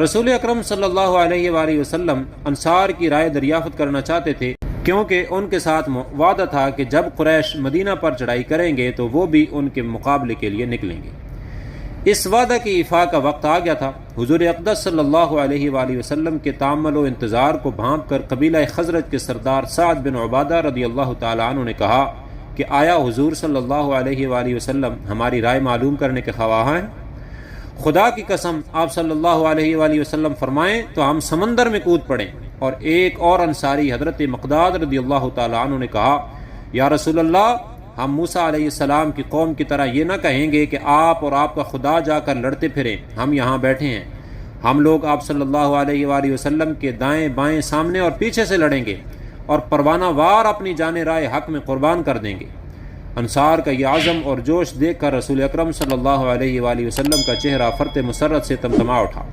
رسول اکرم صلی اللہ علیہ وآلہ وسلم انصار کی رائے دریافت کرنا چاہتے تھے، کیونکہ ان کے ساتھ وعدہ تھا کہ جب قریش مدینہ پر چڑھائی کریں گے تو وہ بھی ان کے مقابلے کے لیے نکلیں گے۔ اس وعدہ کی ایفا کا وقت آ گیا تھا۔ حضور اقدس صلی اللہ علیہ وآلہ وسلم کے تامل و انتظار کو بھانپ کر قبیلہ خزرج کے سردار سعد بن عبادہ رضی اللہ تعالیٰ عنہ نے کہا کہ آیا حضور صلی اللہ علیہ وآلہ وسلم ہماری رائے معلوم کرنے کے خواہاں ہیں؟ خدا کی قسم آپ صلی اللہ علیہ وآلہ وسلم فرمائیں تو ہم سمندر میں کود پڑیں۔ اور ایک اور انصاری حضرت مقداد رضی اللہ تعالیٰ عنہ نے کہا، یا رسول اللہ، ہم موسیٰ علیہ السلام کی قوم کی طرح یہ نہ کہیں گے کہ آپ اور آپ کا خدا جا کر لڑتے پھریں، ہم یہاں بیٹھے ہیں۔ ہم لوگ آپ صلی اللہ علیہ وآلہ وسلم کے دائیں بائیں، سامنے اور پیچھے سے لڑیں گے اور پروانہ وار اپنی جان رائے حق میں قربان کر دیں گے۔ انصار کا یہ عزم اور جوش دیکھ کر رسول اکرم صلی اللہ علیہ وآلہ وسلم کا چہرہ فرط مسرت سے تمتما اٹھا۔